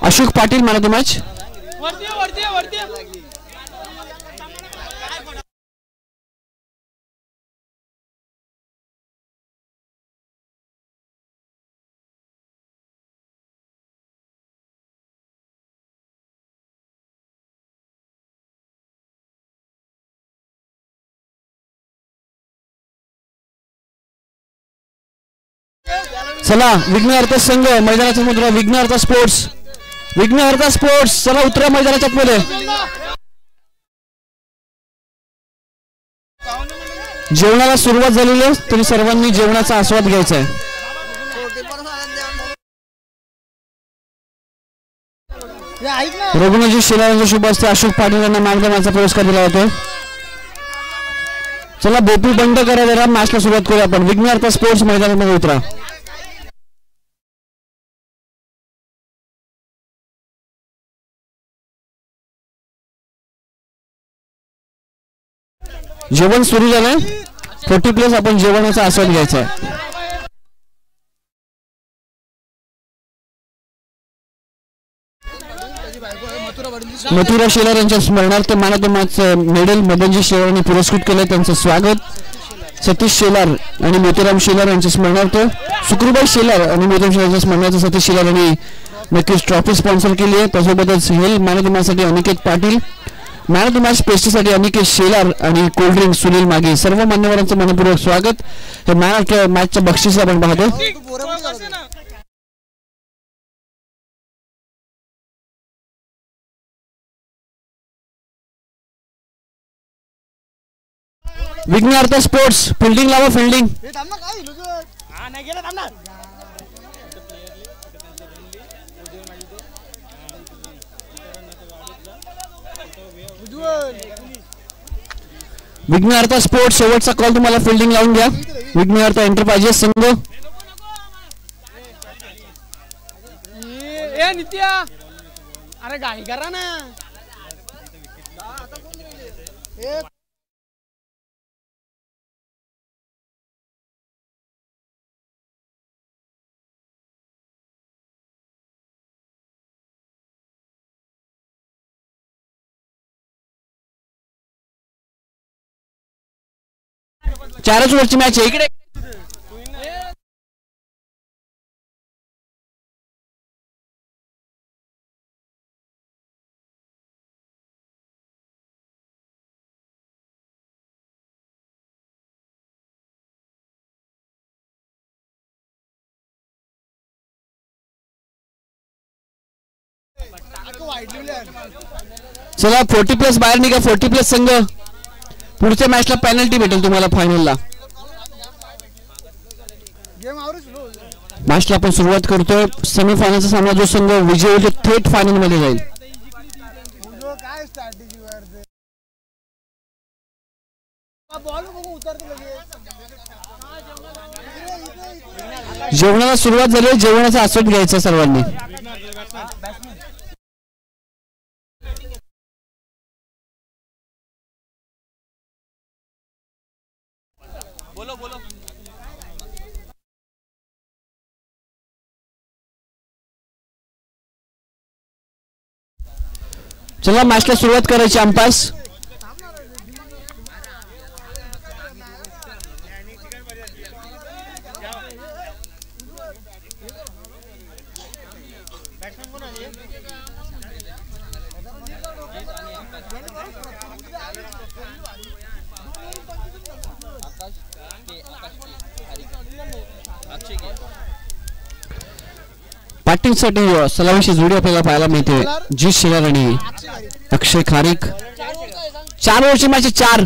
Ashok Patil man of the match. चला विघ्नहर्ता संघ मैदानाच्या मध्ये, विघ्नहर्ता स्पोर्ट्स, विघ्नहर्ता स्पोर्ट्स चला उतरा मैदानाच्या मध्ये. जेवणाला सुरुवात झालेली आहे, तरी सर्वांनी जेवणाचा आस्वाद घ्यायचा आहे. रघुनाथजी शेलारांच्या शुभ हस्ते अशोक पाटील यांना मानधनाचा पुरस्कार दिला होता. चला बोपी बंद करा जरा, मॅचला सुरुवात करूया आपण. विघ्नहर्ता स्पोर्ट्स मैदानामध्ये उतरा. जेवण सुरू झालंय. 40+ आपण जेवणाचा आस्वाद घ्यायचा आहे. मथुरा शेलार यांच्या स्मरणार्थ man of the match medal मदनजी शेलार यांनी पुरस्कृत केले, त्यांचं स्वागत. सतीश शेलार आणि मोतीराम शेलार यांच्या स्मरणार्थ, सुखरूबाई शेलार आणि मोतीराम शेलार यांच्या स्मरणार्थ सतीश शेलार यांनी नक्कीच ट्रॉफी स्पॉन्सर केली आहे. त्यासोबतच हेल मॅन ऑफ द मॅच साठी Aniket Patil, man of the match पेस्टीसाठी अनिकेत शेलार आणि कोल्ड्रिंक सुनील मागे, सर्व मान्यवरांचं मनपूर्वक स्वागत. हे मॅन ऑफ द मॅचच्या बक्षीस आपण पाहतो. विघ्नहर्ता स्पोर्ट्स फिल्डिंग लावा, फिल्डिंग. विघ्नहर्ता स्पोर्ट्स शेवटचा कॉल तुम्हाला, फिल्डिंग लावून घ्या. विघ्नहर्ता एंटरप्राइजेस संघ. नित्या अरे गाई करा ना. चारच ओव्हरची मॅच आहे इकडे. चला 40+ बाहेर निघा. 40+ संघ. पुढच्या मॅचला पेनल्टी भेटेल तुम्हाला फायनलला. मॅचला आपण सुरुवात करतोय. सेमीफायनलचा सामना जो संघ विजय होईल थेट फायनल मध्ये जाईल. जेवणाला सुरुवात झाली, जेवणाचा आस्वाद घ्यायचा सर्वांनी. चला मॅचला सुरुवात करायची. अंपायर्स बॅटिंगसाठी सलामीची जोडी आपल्याला पाहायला मिळते. जी शेलार आणि अक्षय खारिक. 4 ओव्हरची मॅच 4.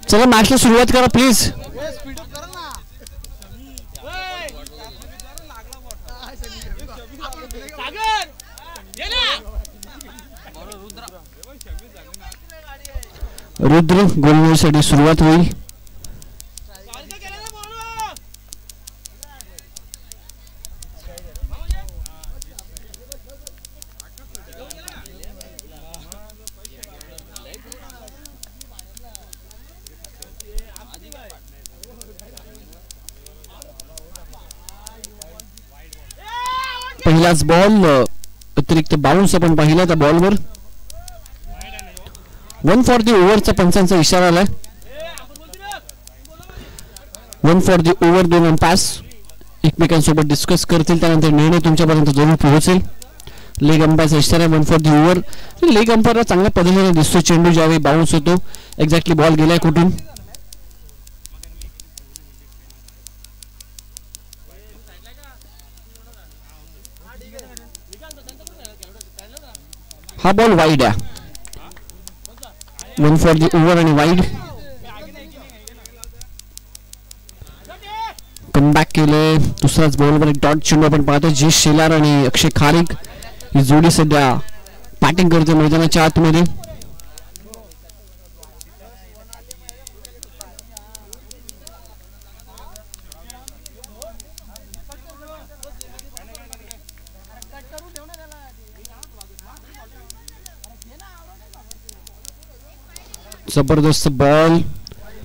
चला मॅचला सुरुवात करा प्लीज. रुद्र गोलंदाजीसाठी सुरुवात होईल. पहिलाच बॉल अतिरिक्त बाउन्स आपण पाहिला त्या बॉलवर. 1 फॉर दी ओव्हरचा पंचांचा इशारा आलाय. 1 फॉर दी ओव्हर. दोन अंपायर्स एकमेकांसोबत डिस्कस करतील, त्यानंतर निर्णय तुमच्यापर्यंत जरूर पोहोचेल. लेग अंपायरचा इशारा 1 फॉर दी ओव्हर. लेग अंपायरला चांगल्या पद्धतीने दिसतो चेंडू ज्यावेळी बाउन्स होतो. एक्झॅक्टली बॉल गेलाय कुठून. हा बॉल वाईड आहे. 1 फॉर दी ओव्हर आणि वाईड. कमबॅक केले. दुसराच बॉलवर एक डॉट चेंडू आपण पाहतो. जयेश शेलार आणि अक्षय खारीक ही जोडी सध्या बॅटिंग करते मैदानाच्या आतमध्ये. जबरदस्त बॉल,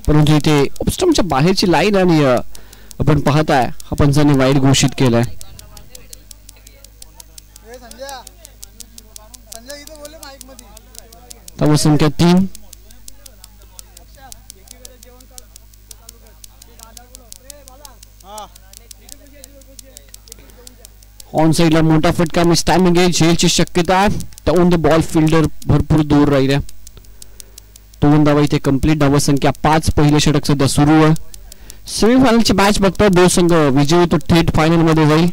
परंतु इथे ऑफस्टंपच्या बाहेरची लाईन आणि आपण पाहताय हा पंचाने वाईड घोषित केलाय. संख्या 3. ऑन साइडला मोठा फटका मिस टायमिंग आहे. झेलची शक्यता. ऑन द बॉल फिल्डर भरपूर दूर राहिल्या. 2 धावा इथे कंप्लीट. धावा संख्या 5. पहिले षटक सध्या सुरू आहे. सेमीफायनलची मॅच बघतो. दोन संघ विजयी तो थेट फायनल मध्ये जाईल.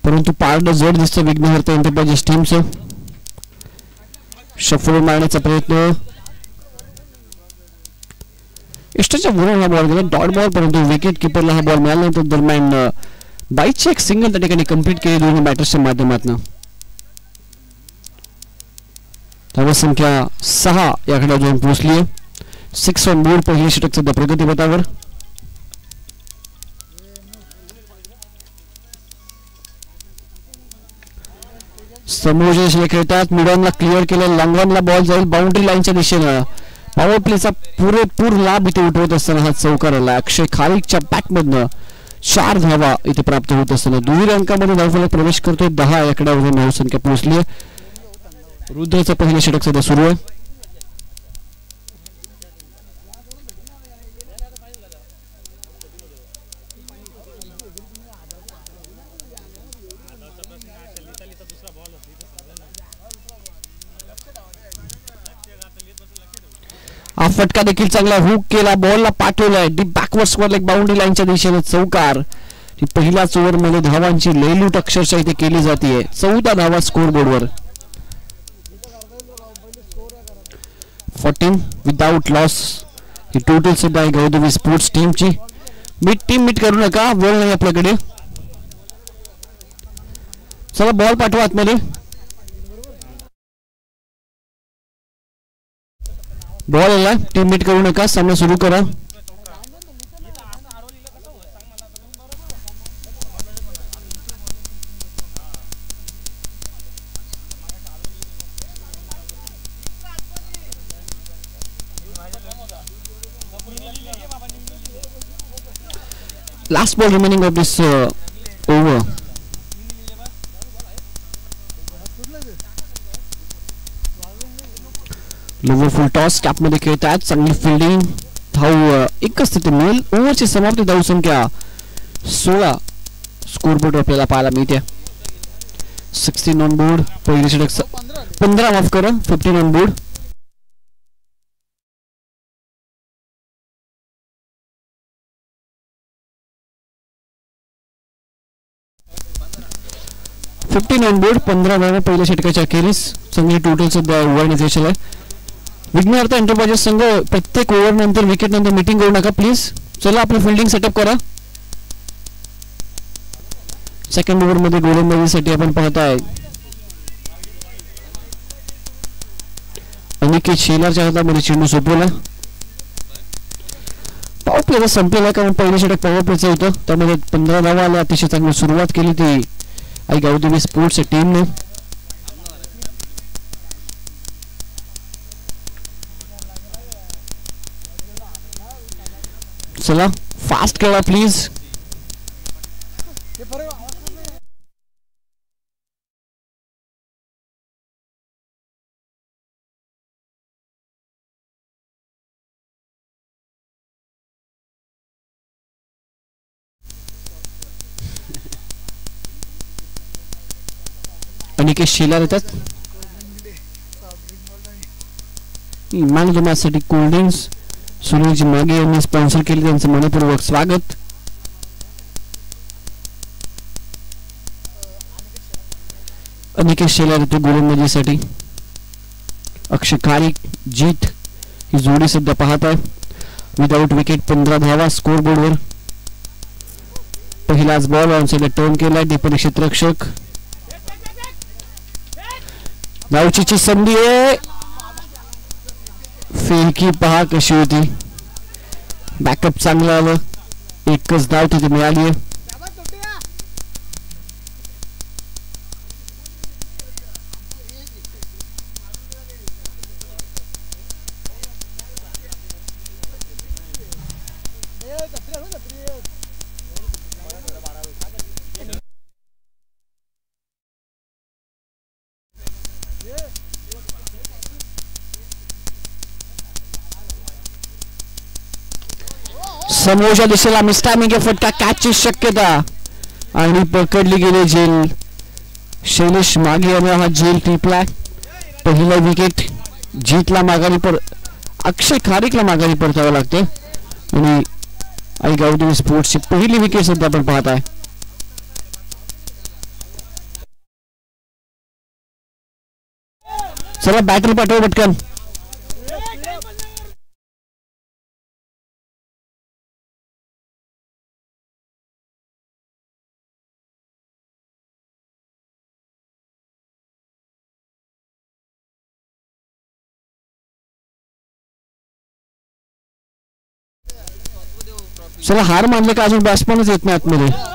परंतु पारड जड दिसतं विघ्नहर्ता एंटरप्राइजेस टीमचं. शफल मारण्याचा प्रयत्न. इष्टाच्या वरून हा बॉल गेला. डॉट बॉल, परंतु विकेट किपरला हा बॉल मिळाल्यानंतर दरम्यान बाईकची एक सिंगल त्या ठिकाणी कंप्लीट केली दोन्ही बॅटर्सच्या माध्यमातून. धावा संख्या 6 याकडे जाऊन पोहोचली. 6 ऑन बोर्ड. पहिली षटक सध्या प्रगतीपथावर. समोर खेळतात. मिडॉनला क्लिअर केलं. लॉंगॉनला बॉल जाईल बाउंड्री लाईनच्या दिशेनं. पॉवर प्लेचा पुरेपूर लाभ इथे उठवत असताना हा चौकार आला. अक्षय खारीकच्या बॅटमधनं 4 धावा इथे प्राप्त होत असताना दुहेरी अंकामध्ये धावफलक प्रवेश करतोय. 10 आकड्यावर धावसंख्या पोहोचली आहे. रुद्रचं पहिलं षटक सध्या सुरू आहे. हा फटका देखील चांगला हुक केला. बॉलला पाठवलाय deep backward square leg boundary लाईनच्या दिशेने चौकार. ही पहिल्याच ओव्हर मध्ये धावांची लयलूट अक्षरशः इथे केली जाते. 14 धावा स्कोर बोर्डवर. 14 विदाउट लॉस ही टोटल सध्या आहे गौदेवी स्पोर्ट्स टीमची. मीट करू नका, वेळ नाही आपल्याकडे. चला बॉल पाठवा आतमध्ये. बॉल आला. टीम मीट करू नका, सामना सुरू करा. Last ball remaining of this over. Lower full toss cap मध्ये खेळतात. चांगली फिल्डिंग. धाव एकच तिथे मिळेल. ओव्हरची समाप्ती. धाव संख्या 16 स्कोर बोर्ड आपल्याला पाहायला मिळते. 16 ऑन बोर्ड. पहिली षटक 15 माफ करा. 15 ऑन बोर्ड. On board. 15 धावा पहिल्या षटकाच्या अखेरीस. चांगली टोटल सध्या ओव्हर आहे. विघ्नहर्ता एंटरप्राइजेस संघ प्रत्येक ओव्हर नंतर विकेट नंतर मीटिंग करू नका प्लीज. चला आपली फिल्डिंग सेटअप करा. सेकंड ओव्हर मध्ये गोलंदाजीसाठी आपण पाहताय अनिकेत शेलारच्या हातामध्ये चेंडू सोपवला. पॉवर प्ले संपलेला कारण पहिलं षटक पॉवर प्लेचं होतं. त्यामध्ये 15 धावा आल्या. अतिशय चांगली सुरुवात केली ती आई गौदेवी स्पोर्ट्स टीमने. चला फास्ट खेळा प्लीज. अनिकेत शेलार येतात. मॅन ऑफ द मॅच साठी कोल्ड ड्रिंक्स सुनीलजी मागे यांनी स्पॉन्सर केले, त्यांचं मनपूर्वक स्वागत. अनिकेत शेलार येतो गोलंदाजीसाठी. अक्षय कारिक जीत ही जोडी सध्या पाहत आहे. विदाउट विकेट 15 धावा स्कोर बोर्डवर. पहिलाच बॉल ऑन साइडला टर्न केला. डिपर क्षेत्ररक्षक धावचीची संधी आहे. फेकी पहा कशी होती. बॅकअप चांगलं आलं. एकच धाव तिथे मिळाली आहे. समोरच्या दिशेला मिस्टामिंग फटका कॅचची शक्यता आणि पकडली गेली झेल. शैलेश मागे यांनी हा झेल टिपला. पहिला विकेट जीतला माघारी अक्षय खारिकला माघारी परतावं लागते आणि आई गावदेवी स्पोर्ट्सची पहिली विकेट सध्या आपण पाहत आहे. चला बॅटर पाठव पटकन. चला हार मानले का अजून बॅट्समनच येत नाही आतमध्ये.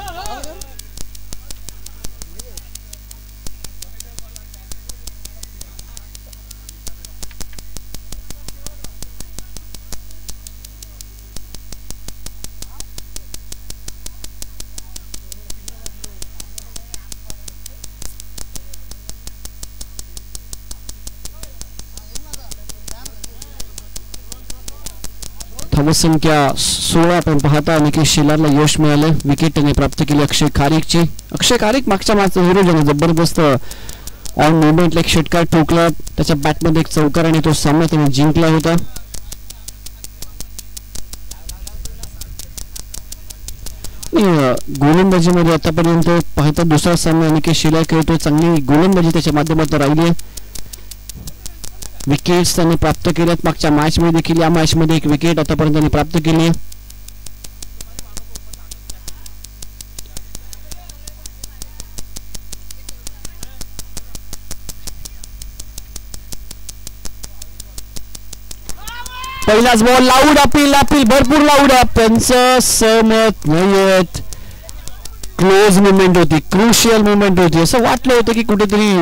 संख्या 16 आपण पाहता. अनिकेत शेलारला यश मिळालं. विकेट त्याने प्राप्त केली अक्षय खारिकची. अक्षय खारिक मागच्या मॅचचा हिरो ज्याने जबरदस्त ऑन मुवमेंटला एक षटकार ठोकला. त्याच्या बॅटमध्ये एक चौकार आणि तो सामना त्याने जिंकला होता. गोलंदाजीमध्ये आतापर्यंत पाहता दुसरा सामना अनिकेत शेलार खेळतोय. चांगली गोलंदाजी त्याच्या माध्यमातून राहिली आहे. विकेट्स त्यांनी प्राप्त केल्यात मागच्या मॅच मध्ये देखील. या मॅच मध्ये एक विकेट आतापर्यंत त्यांनी प्राप्त केली आहे. पहिलाच बॉल लाऊड अपील भरपूर लाऊड. त्यांचं सहमत नाहीयेत. क्लोज मुवमेंट होती, क्रुशियल मुवमेंट होती. असं वाटलं होतं की कुठेतरी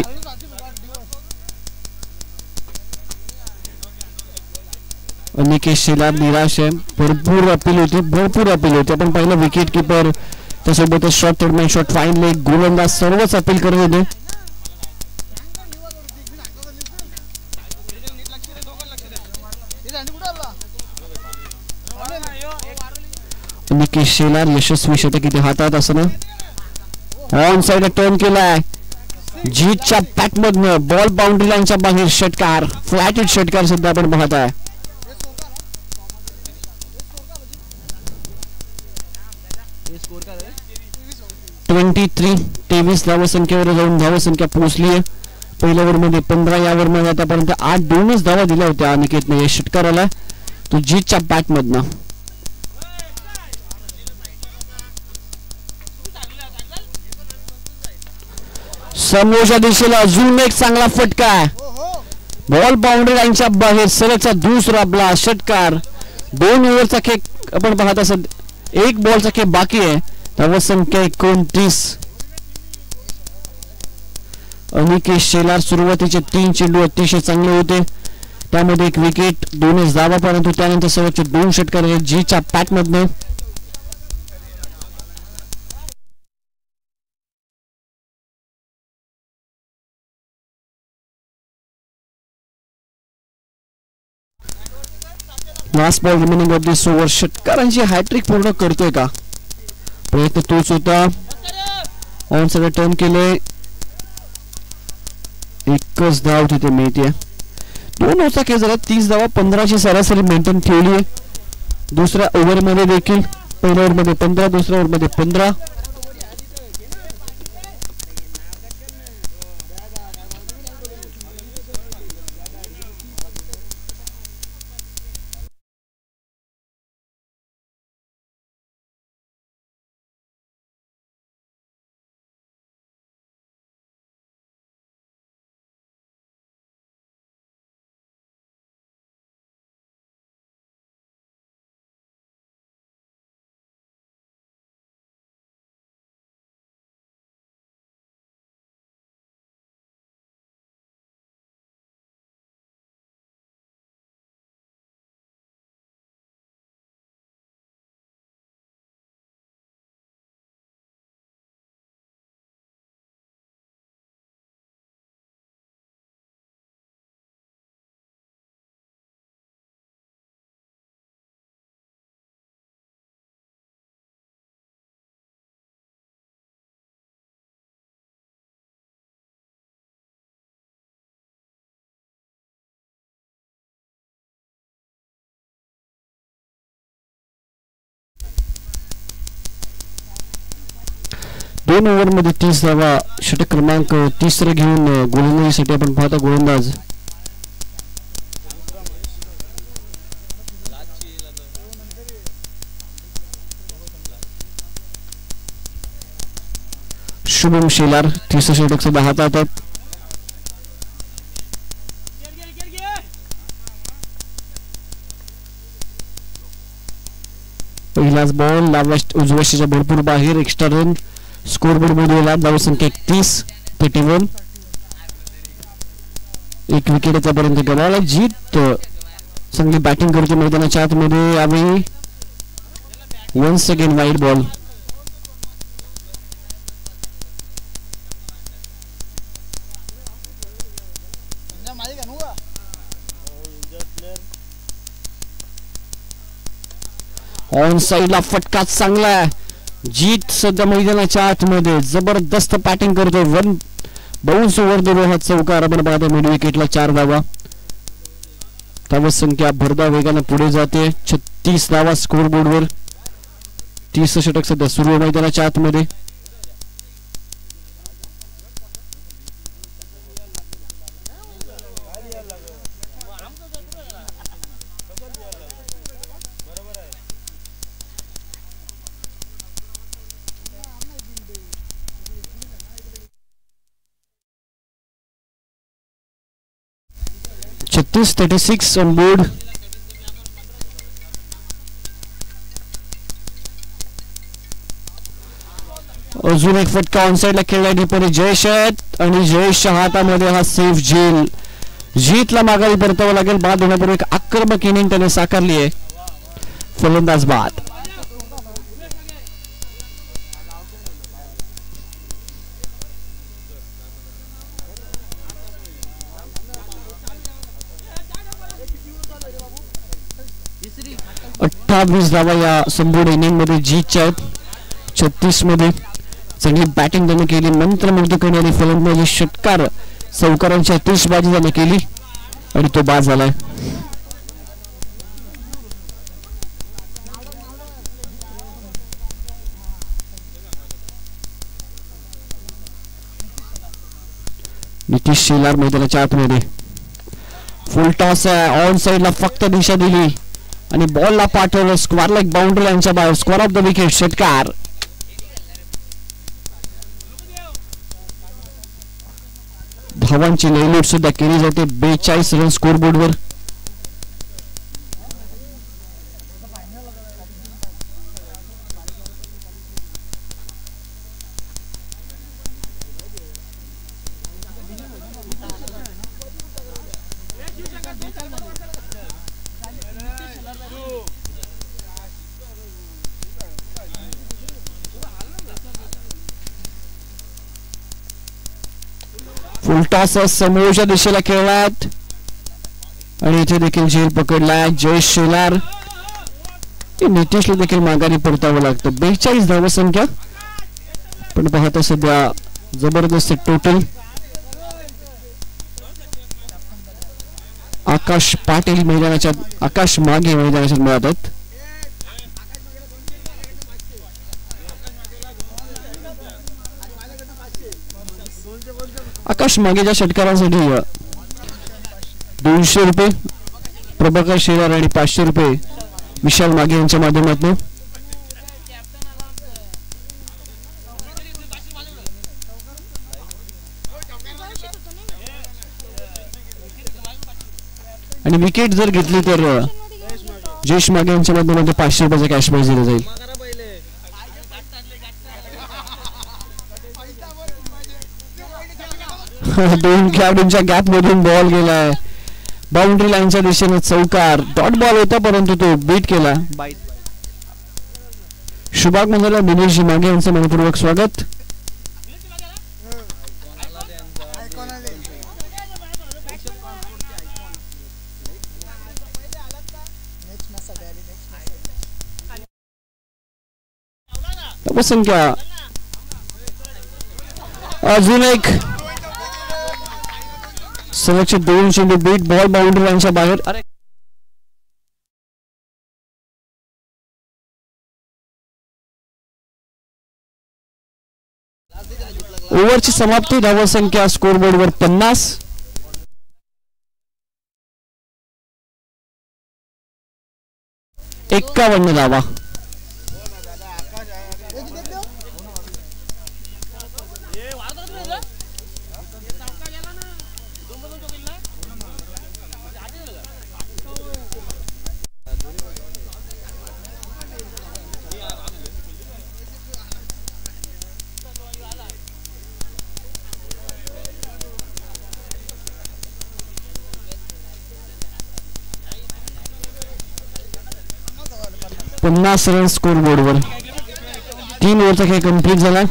अनिकेत शेलार निराश आहे. भरपूर अपील होती. आपण पाहिलं विकेट किपर त्यासोबतच short third man short fine leg गोलंदाज सर्वच अपील करत होते. अनिकेत शेलार यशस्वी षटक इथे हातात असताना ऑन साइड टर्न केलाय. जीतच्या बॅट मधनं बॉल बाउंड्री लाईनच्या बाहेर षटकार. फ्लॅट हिट षटकार सध्या आपण पाहत आहे. 23 धावसंख्येवर जाऊन धावसंख्या पोहोचली आहे. पहिल्या ओव्हरमध्ये 15, या ओव्हरमध्ये आतापर्यंत 8-2च धावा दिल्या होत्या अनिकेतने. या षटकाराला तो जीतच्या बॅट मधनं. समोरच्या दिशेला अजून एक चांगला फटका. बॉल बाउंड्री लाईनच्या बाहेर सलगचा दुसरा ब्लास्ट षटकार. 2 ओव्हरचा खेळ आपण पाहत असत. 1 बॉलचा खेळ बाकी आहे. धावसंख्या 29. अनिकेत शेलार सुरुवातीचे 3 चेंडू अतिशय चांगले होते. त्यामध्ये एक विकेट, 2च धावा, परंतु त्यानंतर शेवटचे 2 षटकार जीच्या पॅट मधनं. Last ball remaining of this over. षटकारांची हॅट्रिक पूर्ण करतोय का? प्रयत्न तोच होता. ऑन साइड टर्न केले. एकच धाव तिथे मिळते. 2 ओव्हरचा खेळ झाला. 30 धावा 15ची सरासरी मेंटेन ठेवली आहे. दुसऱ्या ओव्हरमध्ये देखील पहिल्या ओव्हरमध्ये 15, दुसऱ्या ओव्हरमध्ये 15. दोन ओव्हरमध्ये 30 धावा. षटक क्रमांक 30 घेऊन गोलंदाजीसाठी आपण पाहता गोलंदाज शुभम शेलार. 30 षटकचा 10 हातात. पहिलाच बॉल उजव्याच्या भरपूर बाहेर. Extra run. स्कोरबोर्ड मध्ये धाव संख्या 31, 31. एक विकेट पर्यंत गमावला. जीत चांगली बॅटिंग करते मैदानाच्या आतमध्ये. यावेळी once again wide ball. On साइडला फटका चांगला आहे. जीत सध्या मैदानाच्या आतमध्ये जबरदस्त बॅटिंग करतोय. 1 बाउन्स ओव्हर 2 हा चौकार आपण पाहतो. मिड विकेटला 4 धावा. धावा संख्या भरधाव वेगाने पुढे जाते. 36 धावा स्कोर बोर्डवर. 30 षटक सध्या सुरू आहे मैदानाच्या आतमध्ये. Chhattis 36 on board. अजून एक फटका ऑन साइडला खेळला डिपरी जयेश आणि जयेशच्या हातामध्ये हा सेफ झेल. जीतला माघारी परतावं लागेल. बाद होण्यापूर्वी एक आक्रमक इनिंग त्याने साकारली आहे. फलंदाज बाद. अठ्ठावीस धावा या संपूर्ण इनिंग मध्ये जीतच्या आहेत. 36 मध्ये चांगली बॅटिंग त्याने केली. मंत्रमुग्ध करणारी फलंदाजी. षटकार चौकारांची आतिषबाजी त्याने केली आणि तो बाद झालाय. नितीश शेलार मैदानाच्या आतमध्ये. फुल टॉस आहे. ऑन साइडला फक्त दिशा दिली आणि बॉलला पाठवलं. स्क्वेअर लाईक बाउंड्री लाईनच्या बाहेर. Square of the wicket. षटकार. धावांची लयलूट सुद्धा केली जाते. 42 रन स्कोर बोर्डवर. फुल टॉस समोरच्या दिशेला खेळलात आणि इथे देखील झेल पकडलाय जयेश शेलार. नितीशला देखील माघारी परतावं लागतं. 42 धावसंख्या, पण पाहता सध्या जबरदस्त टोटल. आकाश पाटील मैदानाच्या आकाश मागे मैदानाच्या मिळत आहेत. आकाश मागेच्या षटकारांसाठी 200 रुपये प्रभाकर शेलार आणि 500 रुपये विशाल मागे यांच्या माध्यमातून. आणि विकेट जर घेतली तर जयेश मागे यांच्या माध्यमातून 500 रुपयाचा कॅश प्राइज दिला जाईल. दोन खेळाडूंच्या गॅप मधून बॉल गेलाय बाउंड्री लाईनच्या दिशेने. चौकार डॉट बॉल होता परंतु तो बीट केला. शुभाग मंगला दिनेश मागे यांचं मनपूर्वक स्वागत. संख्या अजून एक सलगचे 2 चेंडू बीट बॉल बाउंड्री लाईनच्या बाहेर. ओव्हरची समाप्ती. धावसंख्या स्कोरबोर्डवर 50. 51 धावा. पन्नास रन स्कोर बोर्डवर. 3 ओव्हरचा खेळ कंप्लीट झाला.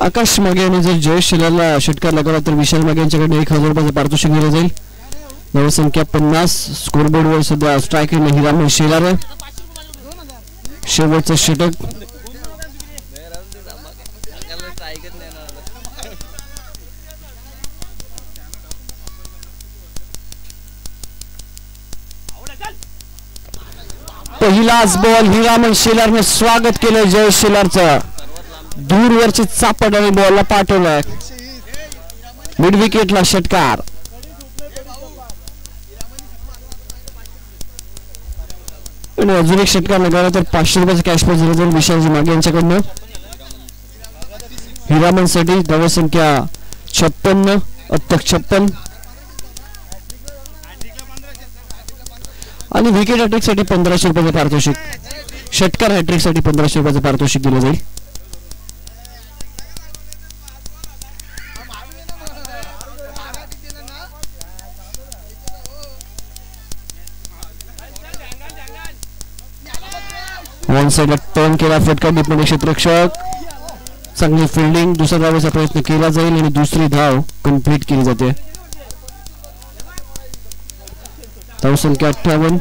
आकाश मागे यांनी जर जयेश शेलारला षटकार लगावला तर विशाल मागे यांच्याकडे 1000 रुपयाचं पारितोषिक दिलं जाईल. धावसंख्या 50. स्कोरबोर्डवर सध्या स्ट्रायकर हिरामन शेलार. शेवटचं षटक. पहिलाच बॉल हिरामन शेलारने स्वागत केलं जयेश शेलारचं. दूरवरची चापट आणि बॉलला पाठवलाय. मिड विकेटला षटकार. आणि अजून एक षटकार लगावला तर 500 रुपयाचा कॅश प्राइज दिला जाईल विशालजी मागे यांच्याकडनं. हिरामन साठी धावसंख्या 56. अत्तक 56. आणि विकेट हॅट्रिक साठी 1500 रुपयाचं पारितोषिक. षटकार हॅट्रिक साठी 1500 रुपयाचं पारितोषिक दिलं जाईल. वन साइडला टर्न केला फटका डिपमध्ये क्षेत्ररक्षक. चांगली फिल्डिंग. दुसऱ्या धावेचा प्रयत्न केला जाईल आणि दुसरी धाव कंप्लीट केली जाते. धावसंख्या 58.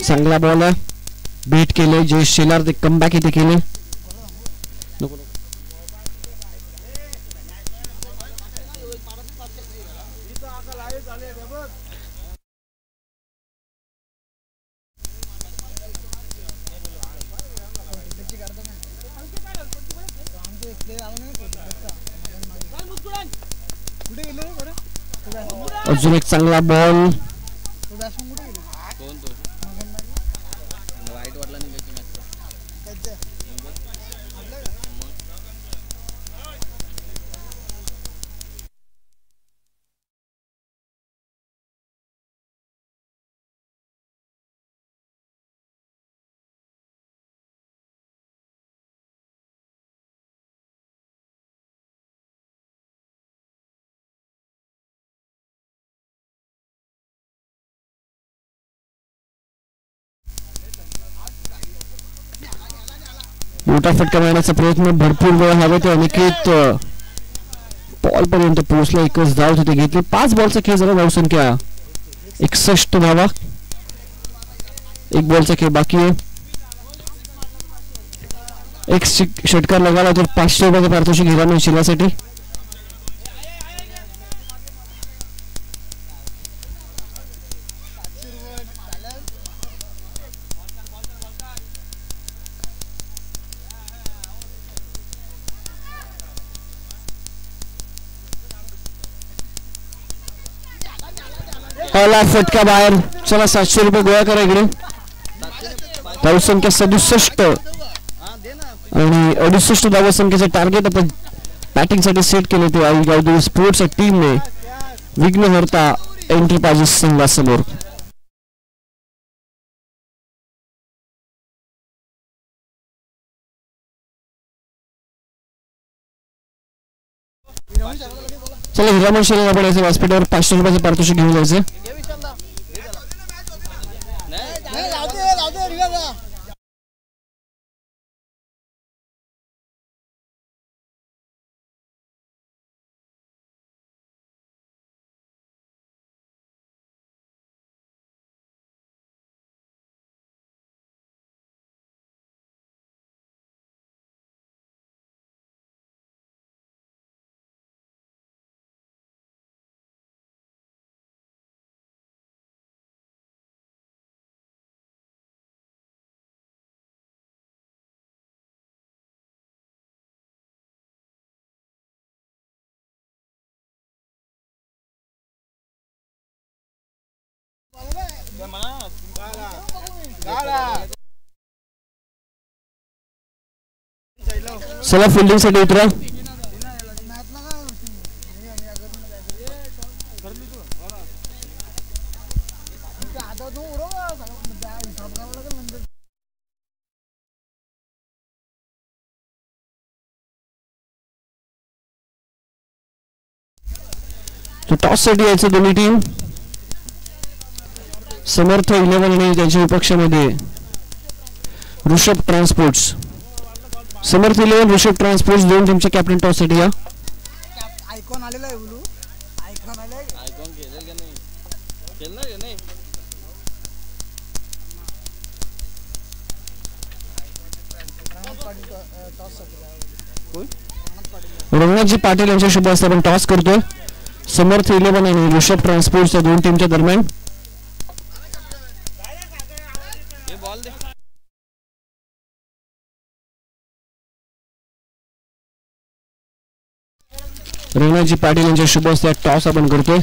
चांगला बॉल आहे. बीट केले जयेश शेलार. ते कमबॅक इथे केले. अजून एक चांगला बॉल. मोठा फटका मारण्याचा प्रयत्न, भरपूर वेळ हवे ते अनिकेत बॉल पर्यंत पोहोचला. एकच धाव तिथे घेतली. 5 बॉलचा खेळ झाला. धावसंख्या 61 धावा. 1 बॉलचा खेळ बाकी आहे. एक षटकार लगाला तर 500 रुपयाचं पारितोषिक हिरामन शिलासाठी. हॉला फटका बाहेर. चला 700 रुपये गोळा करा इकडे. धावसंख्या 67 आणि 68 धावसंख्येचं टार्गेट आपण बॅटिंग साठी सेट केले ते गावदेवी स्पोर्ट्स टीमने विघ्नहर्ता एंटरप्राइजेस संघासमोर. चला हिरामन शिला आपण याचं व्यासपीठावर 500 रुपयाचं पारितोषिक घेऊन जायचं. चला फिल्डिंग साठी उतरा. टॉस साठी यायचं दोन्ही टीम. समर्थ 11 आणि त्यांच्या विपक्षामध्ये ऋषभ ट्रान्सपोर्ट्स. समर्थ 11 ऋषभ ट्रान्सपोर्ट्स दोन टीमचे कॅप्टन टॉस साठी या. आयकॉन आलेला आहे बोलू. आयकॉन आले. आयकॉन खेळेल का नाही? खेळणार आहे नाही. रंगनाथजी पाटील यांच्या शुभ हस्ते आपण टॉस करतोय. समर्थ 11 आणि ऋषभ ट्रान्सपोर्ट्स या दोन टीमच्या दरम्यान. रंगनाथजी पाटील यांच्या शुभ हस्ते टॉस आपण करतोय.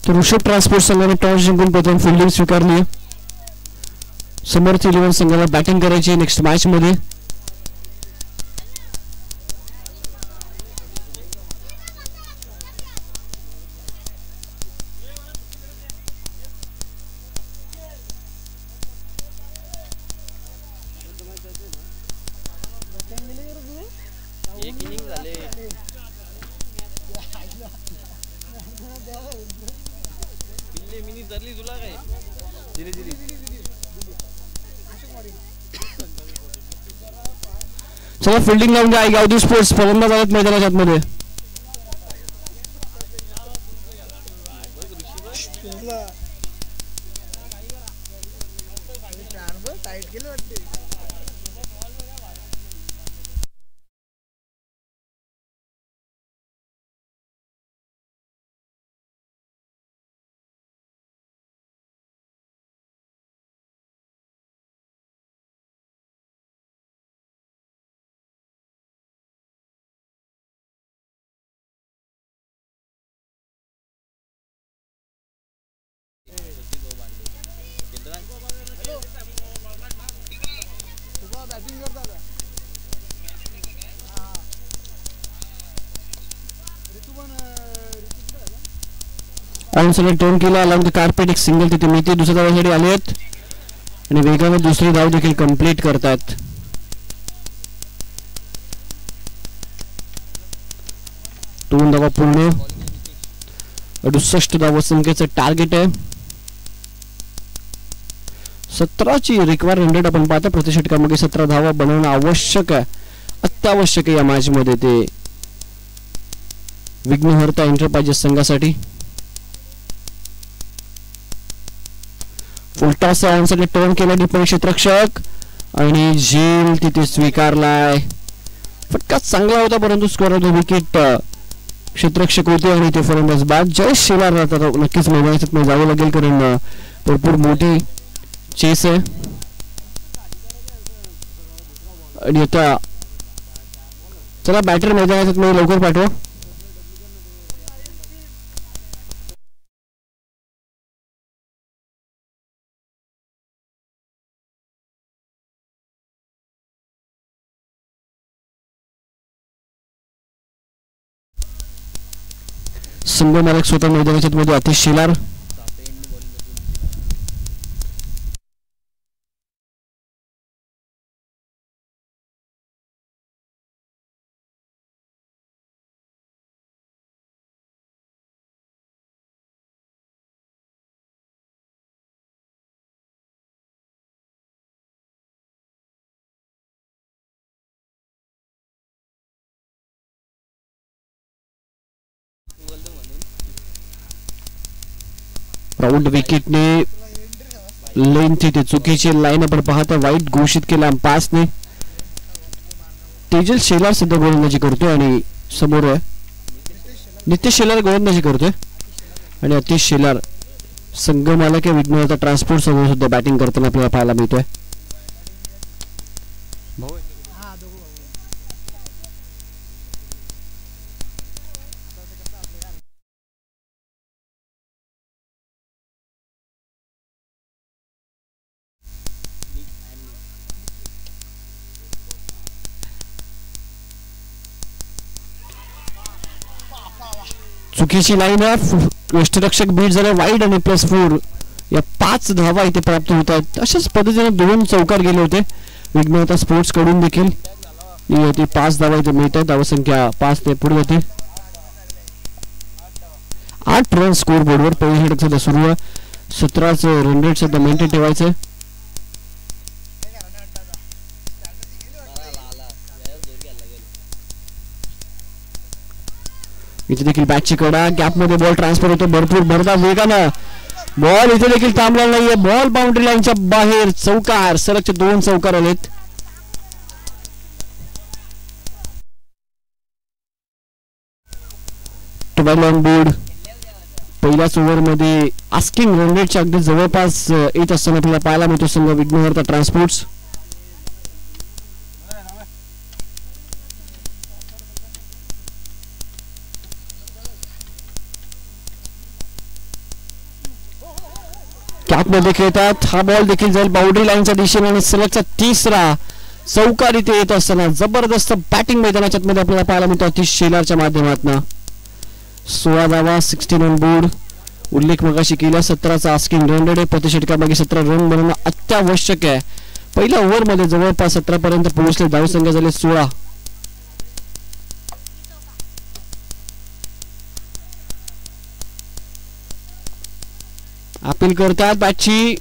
तर ऋषभ ट्रान्सपोर्ट संघाने टॉस जिंकून प्रथम फिल्डिंग स्वीकारली आहे. समर्थ 11 संघाला बॅटिंग करायची नेक्स्ट मॅच मध्ये. चला फिल्डिंग लावून द्या गावठी स्पोर्ट्स फलंदाज आलेत मैदानाच्या आतमध्ये. आणि सगळे टर्न केला अलॉंग द कार्पेट. एक सिंगल तिथे मिती दुसऱ्या धावासाठी आले आहेत आणि वेगाने दुसरी धाव देखील कंप्लीट करतात. दोन धावा पूर्ण. 68 धावसंख्येचं टार्गेट आहे. 17ची रिक्वायर 100 आपण पाहतो. प्रति षटकामागे 17 धावा बनवणं आवश्यक आहे, अत्यावश्यक आहे या मॅच मध्ये. ते विघ्नहर्ता एंटरप्राइजेस संघासाठी. फुलटॉस साठी टर्न केला डिफेंस क्षेत्ररक्षक आणि झेल तिथे स्वीकारलाय. फटका चांगला होता परंतु स्कोर ऑफ द विकेट क्षेत्ररक्षक होते आणि ते फलंदाज बाद. जय शेलार नक्कीच मैदानात जावं लागेल कारण भरपूर मोठी चेस आहे. आणि आता चला बॅटर मैदानात लवकर पाठवा. संघ मालक स्वतः मैदानाच्या मध्ये आतिश शेलार. राऊंड विकेटने लेंथ इथे चुकीची लाईन आपण पाहता वाईट घोषित केला पासने. तेजल शेलार सध्या गोलंदाजी करतोय आणि समोर आहे नितेश शेलार गोलंदाजी करतोय आणि आतिश शेलार संघ मालक आहे विघ्नहर्ता ट्रान्सपोर्ट समोर सुद्धा बॅटिंग करताना आपल्याला पाहायला मिळतोय. चुकीची लाईन यष्टरक्षक बीट झाला वाईड आणि +4 या 5 धावा इथे प्राप्त होत आहेत. अशाच पद्धतीने 2 चौकार गेले होते विघ्नहर्ता स्पोर्ट्स कडून देखील. 5 धावा इथे मिळतात. धावसंख्या 5 ते पुढे जाते. 8 रन स्कोर बोर्डवर. पहिल्या षटक सध्या सुरू आहे. 17 रन रेट सध्या मेंटेन ठेवायचं. इथे देखील बॅटची कडा गॅप मध्ये बॉल ट्रान्सफर होतो भरपूर भरदा वेगानं. बॉल इथे देखील थांबला नाहीये. बॉल बाउंड्री लाईनच्या बाहेर. चौकार सलगचे 2 चौकार आलेत. Tobago on board. पहिल्याच ओव्हर मध्ये आस्किंग रन रेटच्या अगदी जवळपास येत असताना आपल्याला पाहायला मिळतो संघ विघ्नहर्ता ट्रान्सपोर्ट्स. कॅप मध्ये खेळतात. हा बॉल देखील जाईल बाउंड्री लाईनच्या दिशेने आणि सलगचा 3रा चौकार इथे येत असताना जबरदस्त बॅटिंग मैदानाच्या मध्ये आपल्याला पाहायला मिळतो आतिश शेलारच्या माध्यमातून. 16 धावा 16 ऑन बोर्ड. उल्लेख मगाशी केला 17चा आस्किंग रन रेट आहे. प्रति षटकामागे 17 रन बनवणं अत्यावश्यक आहे. पहिल्या ओव्हर मध्ये जवळपास 17 पर्यंत पोहोचले. धावसंख्या झाले 16. अपील करतात बॅटची.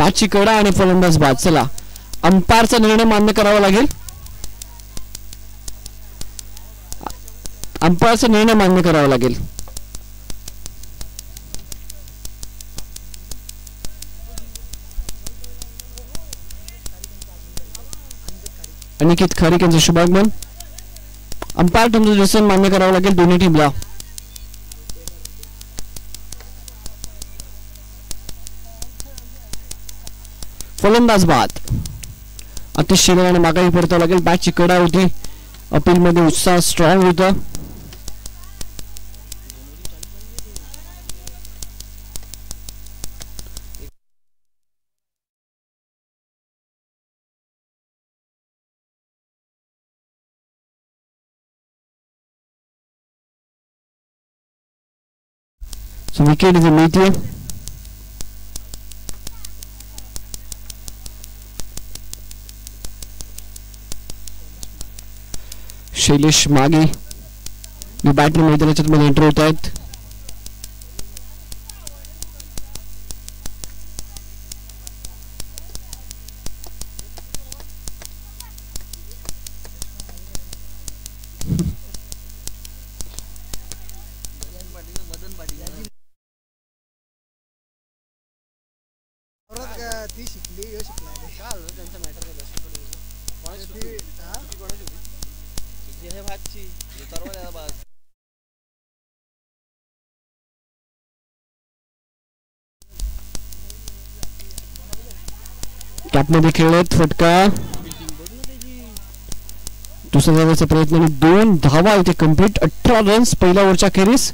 बॅटची कडा आणि फलंदाज बाद. चला अंपायरचा निर्णय मान्य करावा लागेल. अंपायरचा निर्णय मान्य करावा लागेल. अनिकेत खारीक यांचं शुभागमन. अंपायर तुमचं डिसिजन मान्य करावं लागेल दोन्ही टीमला. फलंदाज बाद. अतिश शेलाराने माघारी परतावं लागेल. बॅटची कडा होती. अपील मध्ये उत्साह स्ट्रॉंग होता. विकेट इथे मिळते. शैलेश मागे बॅटरी मैदानाच्या मध्ये एंटर होत आहेत. ती शिकली यो शिकला त्यांचा मॅटर कॅपमध्ये खेळत फटका. दुसऱ्या धावाचा प्रयत्न आणि 2 धावा इथे कंप्लीट. 18 रन्स पहिल्या ओव्हरच्या खेरीस.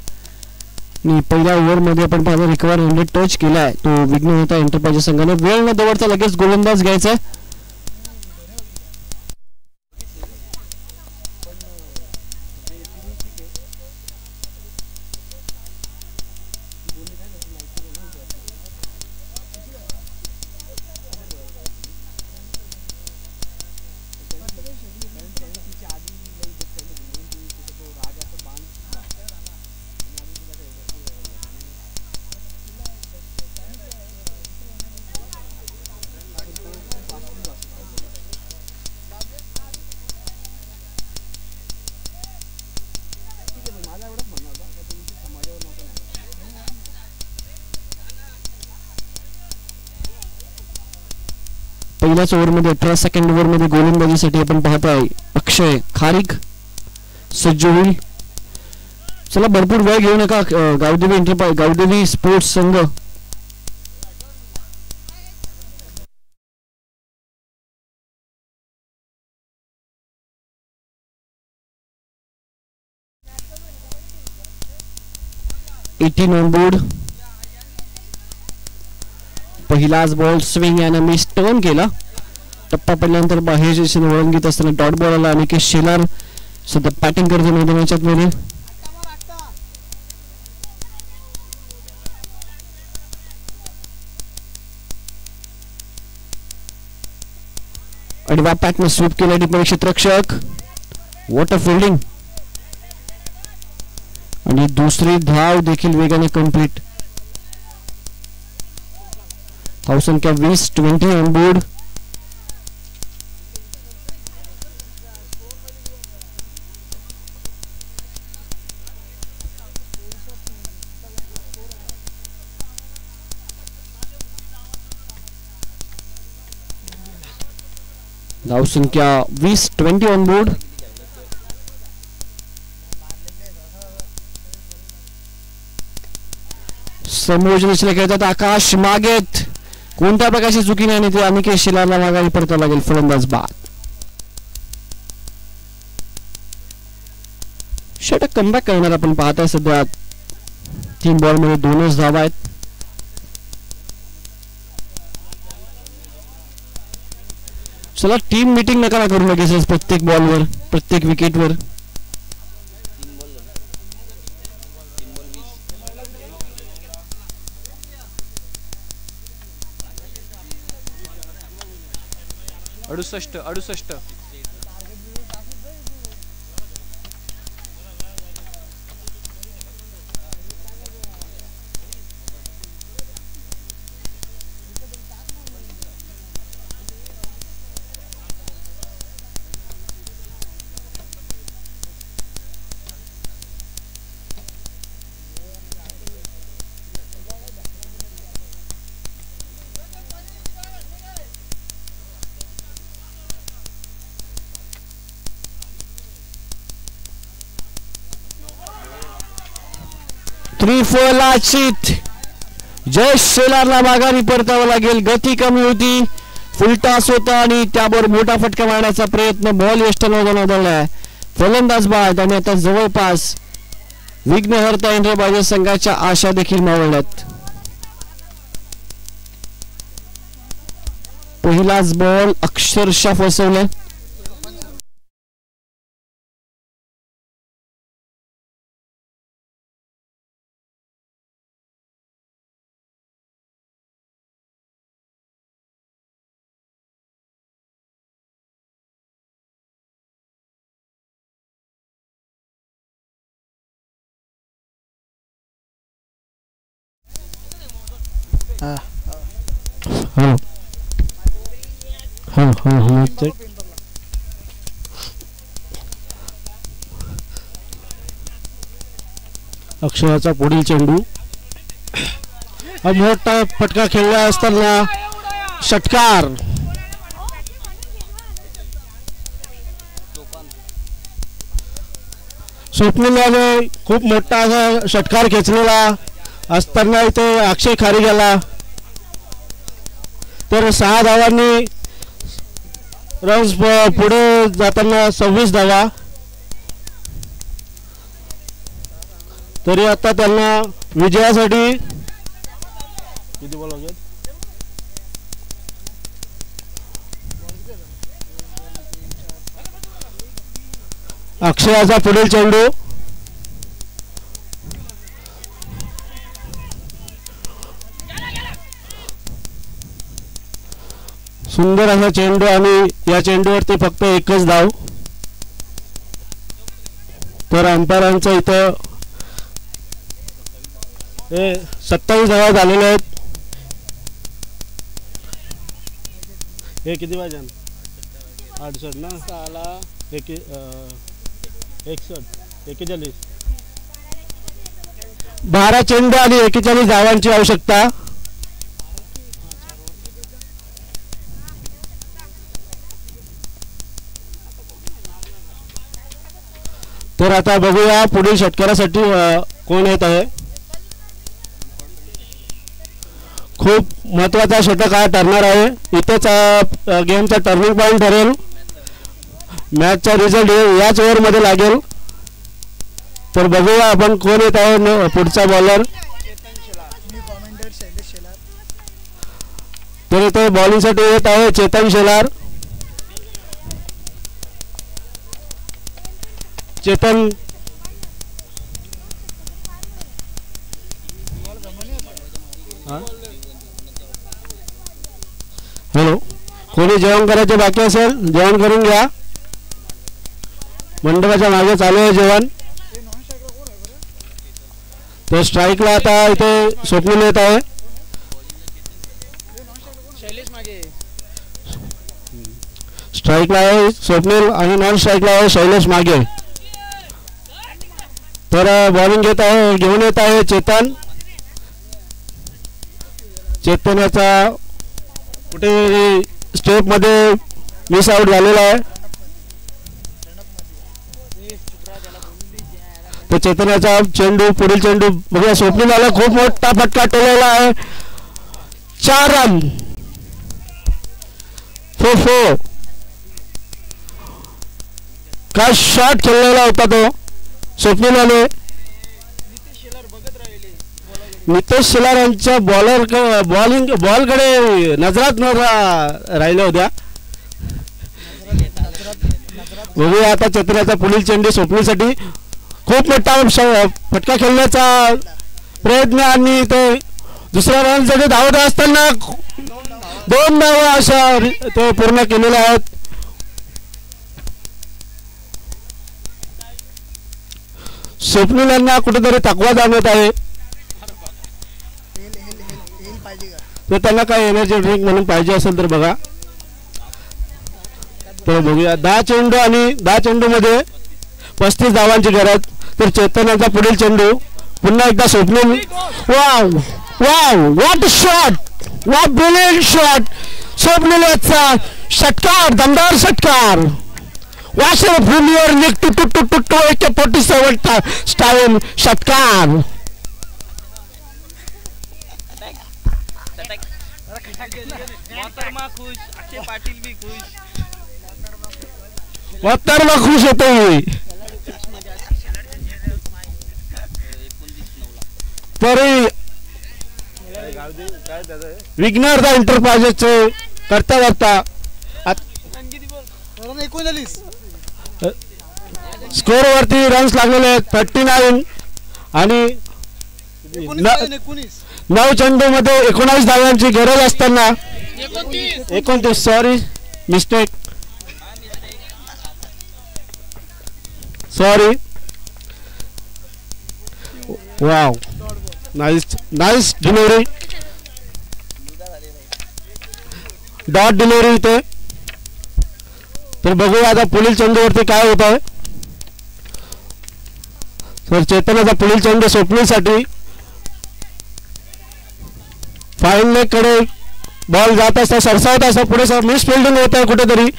आणि पहिल्या ओव्हर मध्ये आपण पाहतो रिकव्हर 100 टच केलाय तो विघ्न होता एंटरप्राइज संघाने. वेळ न दवडता लगेच गोलंदाज घ्यायचा. पहिल्याच ओव्हरमध्ये 18 सेकंड ओव्हरमध्ये गोलंदाजीसाठी आपण पाहतोय अक्षय खारीक सज्ज होईल. चला भरपूर वेळ घेऊ नका. गावदेवी स्पोर्ट्स संघ ऑन बोर्ड. पहिलाच बॉल स्विंग याने मिस टर्न केला. टप्पा पडल्यानंतर बाहेर दिशेने वळण घेत असताना डॉट बॉल आला. अनिकेत शेलार सध्या बॅटिंग करते मैदानाच्या मध्ये. अडवा पॅटने स्वीप केला टिप्पणी क्षेत्ररक्षक. What a fielding. आणि दुसरी धाव देखील वेगाने कंप्लीट. धावसंख्या 20 ऑन बोर्ड. धावसंख्या 20 ऑन बोर्ड. समोरच्या दिशेला खेळतात आकाश मागेत. कोणत्या प्रकारची चुकी नाही आणि ते अनिकेत शेलारला माघारी परतावं लागेल. फलंदाज बाद. षटक कमबॅक करणार आपण पाहताय. सध्या 3 बॉल मध्ये 2च धावा आहेत. चला टीम मीटिंग नका करू लगेच प्रत्येक बॉलवर प्रत्येक विकेटवर. अडुसष्ट त्रिफलाचित जयेश शेलारला माघारी परतावं लागेल. गती कमी होती, फुलटॉस होता आणि त्यावर मोठा फटका मारण्याचा प्रयत्न बॉल यष्टीला नोंदवलाय. फलंदाज बाद आणि आता जवळपास विघ्नहर्ता इंद्रबाजी संघाच्या आशा देखील मावळल्यात. पहिलाच बॉल अक्षरशः फसवलाय. अक्षराचा पुढील चेंडू मोठा फटका खेळला असताना षटकार. स्वप्नीलने खूप मोठा असा षटकार खेचलेला असताना इथे अक्षय खाली गेला. तर 6 धावांनी रन्स पुढे जाताना 26 धावा. तरी आता त्यांना विजयासाठी किती बॉल लागेल? अक्षयाचा पुढील चेंडू सुंदर असा चेंडू आणि या चेंडूवरती फक्त एकच धाव. तर अंपायरांचं इथं 27 धावा झालेल्या आहेत. हे किती पाहिजे? 68 ना 41 12 चेंडू आणि 41 धावांची आवश्यकता. तर आता बघूया पुढील षटकारासाठी कोण येत आहे. खूप महत्त्वाचा षटक हा ठरणार आहे. इथेच गेमचा टर्निंग पॉईंट ठरेल. मॅचचा रिझल्ट याच ओव्हरमध्ये लागेल. तर बघूया आपण कोण येत आहे पुढचा बॉलर. तर इथे बॉलिंगसाठी येत आहे चेतन शेलार. चेतन हॅलो, कोणी जेवण करायचे बाकी असेल जेवण करून घ्या. मंडपाच्या मागे चालू आहे जेवण. तर स्ट्राईकला आता इथे स्वप्नील येत आहे. स्ट्राईकला आहे स्वप्नील आणि नॉन स्ट्राईकला आहे शैलेश मागे. तर बॉलिंग घेऊन येत आहे चेतन. चेतन याचा कुठे स्टेप मध्ये मिस आउट झालेला आहे. तर चेतनाचा चेंडू पुढील चेंडू बघूया. स्वप्नीलला खूप मोठा फटका टोलवला आहे. 4 रन. 4 काय शॉट खेळलेला होता तो स्वप्नीलने. नितेश शेलार यांच्या बॉलकडे नजरात राहिल्या होत्या. बघूया आता चेतनाचा पुढील चेंडू स्वप्नीलसाठी खूप मोठा फटका खेळण्याचा प्रयत्न आणि ते दुसऱ्या रनसाठी धावत असताना 2 धावा अशा ते पूर्ण केलेल्या आहेत. स्वप्नील यांना कुठेतरी थकवा जाणवत आहे. तर त्यांना काय एनर्जी ड्रिंक म्हणून पाहिजे असेल तर बघा. तर बघूया 10 चेंडू आणि 10 चेंडू मध्ये 35 धावांची गरज. तर चेतनाचा पुढील चेंडू पुन्हा एकदा Swapnil. Wow wow what shot, what brilliant shot. Swapnil याचा षटकार, दमदार षटकार. Washer premiere league 2 AK-47 style षटकार. मोहतरमा खुश, अक्षय पाटील भी खुश. वातावरण खुश होतो. तरी विघ्नहर्ता एंटरप्राइजेसचे करता करता 39 स्कोर वरती रन्स लागलेले आहेत 39 आणि 9 चेंडू मध्ये 19 धावांची गरज असताना 29 सॉरी मिस्टेक सॉरी. वाव नाइस डिलिव्हरी डॉट डिलिव्हरी इथे. तर बघूया आता पुढील चेंडूवरती काय होत आहे. तर चेतनाचा पुढील चेंडू स्वप्नीसाठी फाईन लेग कडे बॉल जात असता सरसावत असता पुढे मिस फिल्डिंग होत आहे कुठेतरी.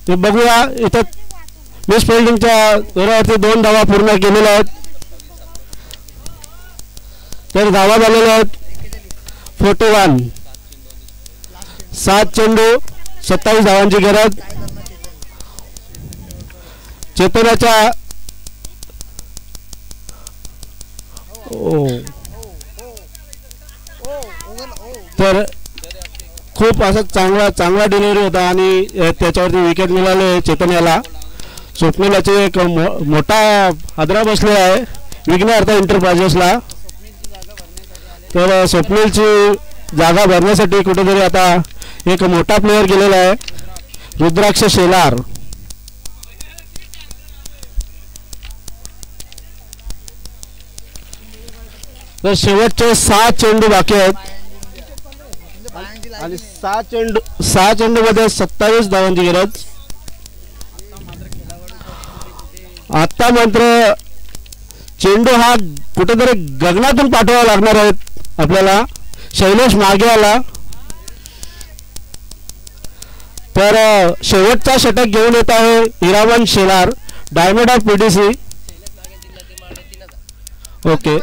ते बघूया इथं मिस फिल्डिंगच्या जोरावरती 2 धावा पूर्ण केलेल्या आहेत. तर धावा झालेल्या आहेत 41. 7 चेंडू 27 धावांची गरज. चेतनाच्या तर खूप असा चांगला डिलिव्हरी होता आणि त्याच्यावरती विकेट मिळाले चेतन स्वप्नीलाचे एक मोठा हादरा बसलेला आहे विघ्नहर्ता एंटरप्राइजेसला. तर स्वप्नीलची जागा भरण्यासाठी कुठेतरी आता एक मोठा प्लेयर गेलेला आहे रुद्राक्ष शेलार. तर शेवटचे 6 चेंडू बाकी आहेत आणि 6 चेंडू मध्ये 27 धावांची गरज. आता मात्र चेंडू हा कुठेतरी गगनातून पाठवावा लागणार आहेत आपल्याला शैलेश मागे आला. तर शेवटचा षटक घेऊन येत आहे Hiraman Shelar diamond of PTC. Okay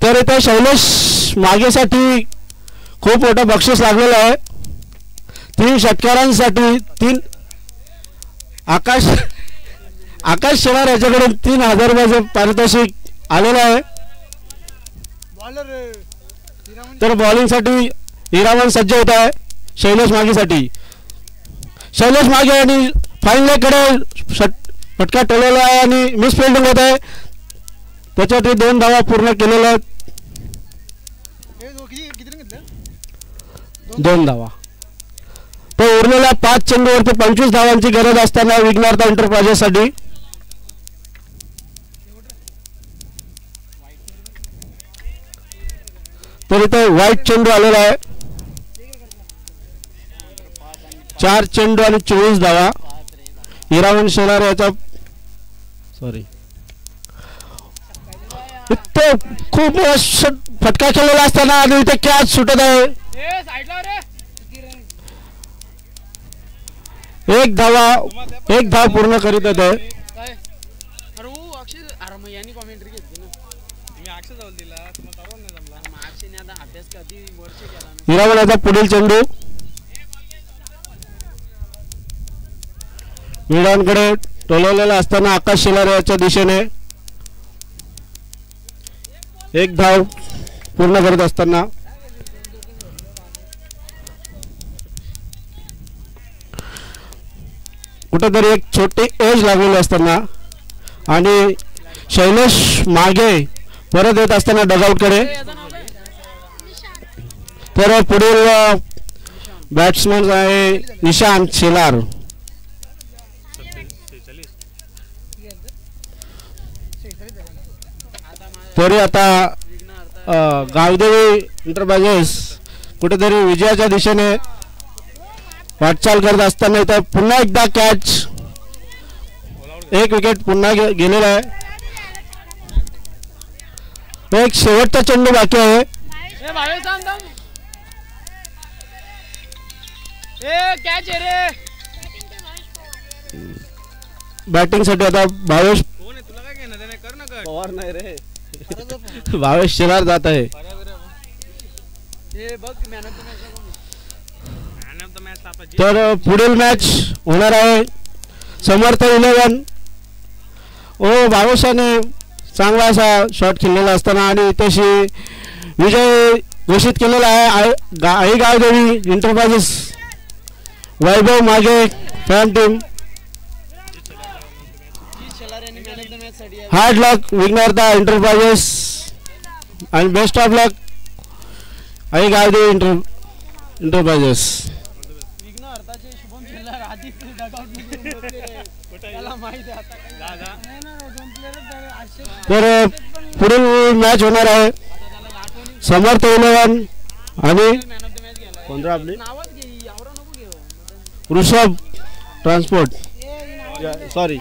तर इथे शैलेश मागेसाठी खूप मोठं बक्षीस लागलेलं आहे. 3 षटकारांसाठी 3 आकाश शेलार याच्याकडून 3000 रुपयाचं पारितोषिक आलेलं आहे. तर बॉलिंगसाठी हिरामन सज्ज होत आहे शैलेश मागेसाठी. शैलेश मागे आणि फाईन लेग कडे फटका टोलवला आहे आणि मिस फिल्डिंग होत आहे. त्याच्यावरती 2 धावा पूर्ण केलेल्या आहेत. 2 धावा. तर उरलेल्या 5 चेंडूवरती 25 धावांची गरज असताना विघ्नहर्ता एंटरप्राइजेससाठी तर इथे व्हाईट चेंडू आलेला आहे. 4 चेंडू आणि 24 धावा. हिरामन शेलार याचा सॉरी इथे खूप फटका खेळलेला असताना आणि इथे कॅच सुटत आहे. 1 धाव पूर्ण करीत आहे. हिरामनाचा पुढील चेंडू विडांकडे टोलवलेला असताना आकाश शेलार याच्या दिशेने 1 धाव पूर्ण करत असताना कुठेतरी एक छोटी एज लागलेली असताना आणि शैलेश मागे परत येत असताना डगआउटकडे. तर पुढील बॅट्समन आहे निशांत शेलार. तरी आता गावदेवी एंटरप्राइजेस कुठेतरी विजयाच्या दिशेने वाटचाल करत असताना इथं पुन्हा एकदा कॅच 1 विकेट पुन्हा गेलेला आहे. एक शेवटचा चेंडू बाकी आहे. बॅटिंग साठी आता भावेश शेलार जात आहे. तर पुढील मॅच होणार आहे समर्थ 11 ओ भावेशाने चांगला असा शॉट खेळलेला असताना आणि इथेशी विजय घोषित केलेला आहे आई गावदेवी इंटरप्राइजेस वैभव मागे fan team hard luck winner the enterprises and best of luck आई गावदेवी इंटरप्राइजेस तर पुढील मॅच होणार आहे समर्थ 11 आणि कोणता आपली ऋषभ ट्रान्सपोर्ट सॉरी